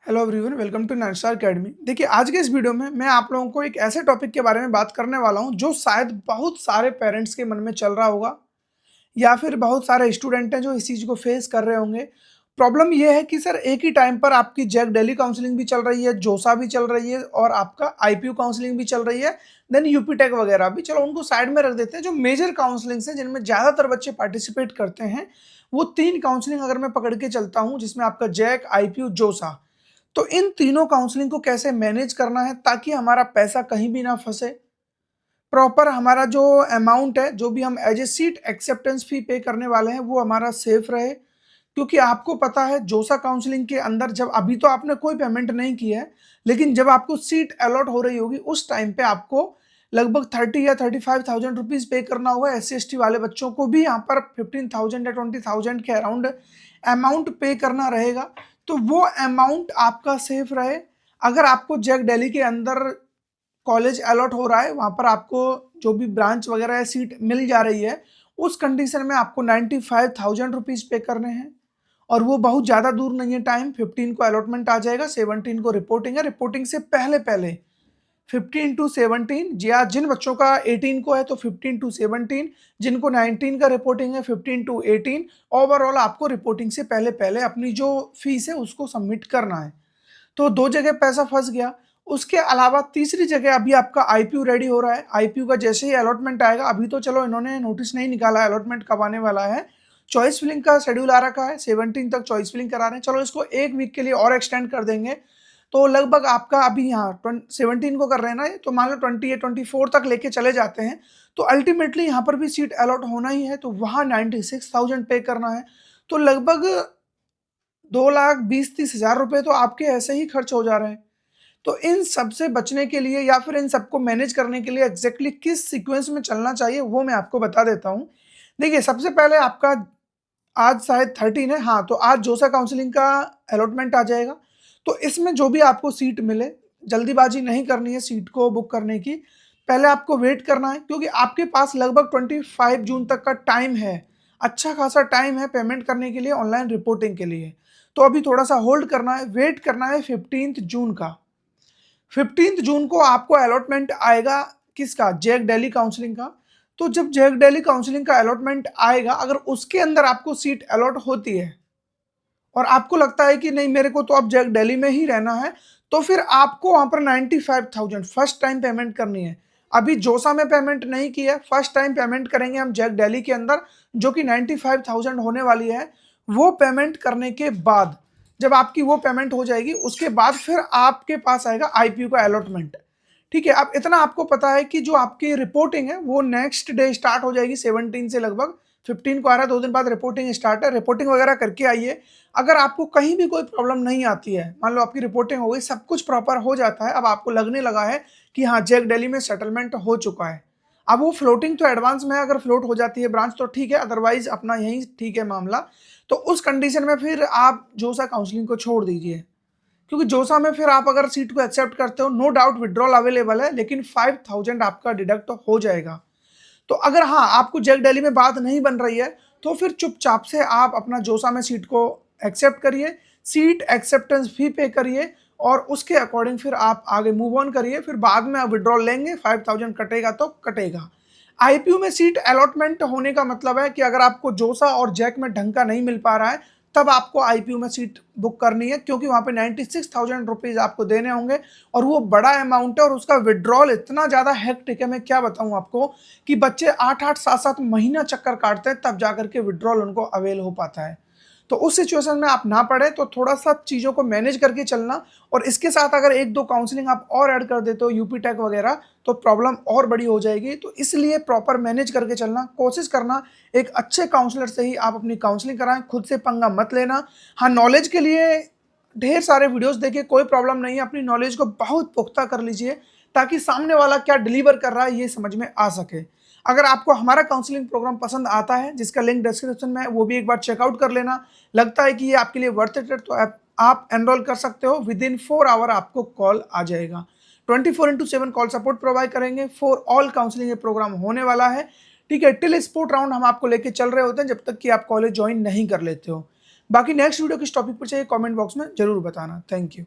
Hello everyone, welcome to Ninestar academy. देखिए, आज के इस वीडियो में मैं आप लोगों को एक ऐसे टॉपिक के बारे में बात करने वाला हूं जो शायद बहुत सारे पेरेंट्स के मन में चल रहा होगा या फिर बहुत सारे स्टूडेंट हैं जो इस चीज़ को फेस कर रहे होंगे। प्रॉब्लम ये है कि सर एक ही टाइम पर आपकी जैक डेली काउंसलिंग भी चल रही है, जोसा भी चल रही है और आपका आईपीयू काउंसलिंग भी चल रही है, देन यूपी टेक वगैरह भी। चलो उनको साइड में रख देते हैं। जो मेजर काउंसलिंग्स हैं जिनमें ज़्यादातर बच्चे पार्टिसिपेट करते हैं, वो 3 काउंसलिंग अगर मैं पकड़ के चलता हूँ, जिसमें आपका जैक, आईपीयू, जोसा। तो इन तीनों काउंसलिंग को कैसे मैनेज करना है ताकि हमारा पैसा कहीं भी ना फंसे, प्रॉपर हमारा जो अमाउंट है, जो भी हम एज ए सीट एक्सेप्टेंस फी पे करने वाले हैं, वो हमारा सेफ रहे। क्योंकि आपको पता है जोसा काउंसलिंग के अंदर जब अभी तो आपने कोई पेमेंट नहीं की है, लेकिन जब आपको सीट अलॉट हो रही होगी उस टाइम पे आपको लगभग 30 या 35,000 रुपीज पे करना होगा। SC ST वाले बच्चों को भी यहाँ पर 15,000 या 20,000 के अराउंड अमाउंट पे करना रहेगा। तो वो अमाउंट आपका सेफ रहे। अगर आपको जैक दिल्ली के अंदर कॉलेज अलॉट हो रहा है, वहाँ पर आपको जो भी ब्रांच वगैरह है सीट मिल जा रही है, उस कंडीशन में आपको 95,000 रुपीज़ पे करने हैं। और वो बहुत ज़्यादा दूर नहीं है टाइम। 15 को अलॉटमेंट आ जाएगा, 17 को रिपोर्टिंग है। रिपोर्टिंग से पहले पहले 15 टू 17, या जिन बच्चों का 18 को है तो 15 टू 17, जिनको 19 का रिपोर्टिंग है 15 टू 18। ओवरऑल आपको रिपोर्टिंग से पहले पहले अपनी जो फीस है उसको सबमिट करना है। तो दो जगह पैसा फंस गया। उसके अलावा तीसरी जगह अभी आपका आईपीयू रेडी हो रहा है। आईपीयू का जैसे ही अलॉटमेंट आएगा, अभी तो चलो इन्होंने नोटिस नहीं निकाला है अलॉटमेंट कब आने वाला है, चॉइस फिलिंग का शेड्यूल आ रखा है, 17 तक चॉइस फिलिंग करा रहे हैं। चलो इसको एक वीक के लिए और एक्सटेंड कर देंगे, तो लगभग आपका अभी यहाँ 17 को कर रहे हैं ना, तो मान लो 20 या 24 तक लेके चले जाते हैं, तो अल्टीमेटली यहाँ पर भी सीट अलॉट होना ही है, तो वहाँ 96,000 पे करना है। तो लगभग 2,20,30,000 रुपये तो आपके ऐसे ही खर्च हो जा रहे हैं। तो इन सब से बचने के लिए या फिर इन सबको मैनेज करने के लिए एग्जैक्टली किस सीक्वेंस में चलना चाहिए वो मैं आपको बता देता हूँ। देखिए, सबसे पहले आपका आज शायद 13 है, हाँ, तो आज जोसा काउंसलिंग का अलॉटमेंट आ जाएगा। तो इसमें जो भी आपको सीट मिले, जल्दीबाजी नहीं करनी है सीट को बुक करने की। पहले आपको वेट करना है, क्योंकि आपके पास लगभग 25 जून तक का टाइम है। अच्छा खासा टाइम है पेमेंट करने के लिए, ऑनलाइन रिपोर्टिंग के लिए। तो अभी थोड़ा सा होल्ड करना है, वेट करना है 15 जून का। 15 जून को आपको अलॉटमेंट आएगा किसका, जैक दिल्ली काउंसलिंग का। तो जब जैक दिल्ली काउंसलिंग का अलॉटमेंट आएगा, अगर उसके अंदर आपको सीट अलॉट होती है और आपको लगता है कि नहीं मेरे को तो अब जैक दिल्ली में ही रहना है, तो फिर आपको वहां पर 95,000 फर्स्ट टाइम पेमेंट करनी है। अभी जोसा में पेमेंट नहीं की है, फर्स्ट टाइम पेमेंट करेंगे हम जैक दिल्ली के अंदर, जो कि 95,000 होने वाली है। वो पेमेंट करने के बाद, जब आपकी वो पेमेंट हो जाएगी, उसके बाद फिर आपके पास आएगा आईपीयू का अलॉटमेंट। ठीक है, अब इतना आपको पता है कि जो आपकी रिपोर्टिंग है वो नेक्स्ट डे स्टार्ट हो जाएगी 17 से। लगभग 15 को आ रहा है, 2 दिन बाद रिपोर्टिंग स्टार्ट है। रिपोर्टिंग वगैरह करके आइए। अगर आपको कहीं भी कोई प्रॉब्लम नहीं आती है, मान लो आपकी रिपोर्टिंग हो गई, सब कुछ प्रॉपर हो जाता है, अब आपको लगने लगा है कि हाँ जैक दिल्ली में सेटलमेंट हो चुका है। अब वो फ्लोटिंग तो एडवांस में है, अगर फ्लोट हो जाती है ब्रांच तो ठीक है, अदरवाइज अपना यही ठीक है मामला। तो उस कंडीशन में फिर आप जोसा काउंसलिंग को छोड़ दीजिए, क्योंकि जोसा में फिर आप अगर सीट को एक्सेप्ट करते हो, नो डाउट विड्रॉल अवेलेबल है, लेकिन 5,000 आपका डिडक्ट हो जाएगा। तो अगर हाँ आपको जैक दिल्ली में बात नहीं बन रही है, तो फिर चुपचाप से आप अपना जोसा में सीट को एक्सेप्ट करिए, सीट एक्सेप्टेंस फी पे करिए, और उसके अकॉर्डिंग फिर आप आगे मूव ऑन करिए। फिर बाद में आप विड्रॉल लेंगे, 5,000 कटेगा तो कटेगा। आईपीयू में सीट अलॉटमेंट होने का मतलब है कि अगर आपको जोसा और जैक में ढंग का नहीं मिल पा रहा है, तब आपको आईपीयू में सीट बुक करनी है, क्योंकि वहाँ पे 96,000 रुपीज़ आपको देने होंगे, और वो बड़ा अमाउंट है, और उसका विड्रॉल इतना ज़्यादा हेक्टिक है, मैं क्या बताऊँ आपको, कि बच्चे 8-8, 7-7 महीना चक्कर काटते हैं तब जाकर के विड्रॉल उनको अवेल हो पाता है। तो उस सिचुएशन में आप ना पड़े, तो थोड़ा सा चीज़ों को मैनेज करके चलना। और इसके साथ अगर 1-2 काउंसलिंग आप और ऐड कर देते हो, यूपी टेक वगैरह, तो प्रॉब्लम और बड़ी हो जाएगी। तो इसलिए प्रॉपर मैनेज करके चलना, कोशिश करना एक अच्छे काउंसलर से ही आप अपनी काउंसलिंग कराएं, खुद से पंगा मत लेना। हाँ, नॉलेज के लिए ढेर सारे वीडियोस देखिए, कोई प्रॉब्लम नहीं है, अपनी नॉलेज को बहुत पुख्ता कर लीजिए, ताकि सामने वाला क्या डिलीवर कर रहा है ये समझ में आ सके। अगर आपको हमारा काउंसलिंग प्रोग्राम पसंद आता है, जिसका लिंक डिस्क्रिप्शन में है, वो भी एक बार चेकआउट कर लेना। लगता है कि ये आपके लिए वर्थ इट है, तो आप एनरोल कर सकते हो। विद इन 4 आवर आपको कॉल आ जाएगा। 24/7 कॉल सपोर्ट प्रोवाइड करेंगे फॉर ऑल काउंसलिंग। ये प्रोग्राम होने वाला है, ठीक है, टिल स्पोर्ट राउंड हम आपको लेके चल रहे होते हैं, जब तक कि आप कॉलेज ज्वाइन नहीं कर लेते हो। बाकी नेक्स्ट वीडियो किस टॉपिक पर चाहिए कमेंट बॉक्स में जरूर बताना। Thank you.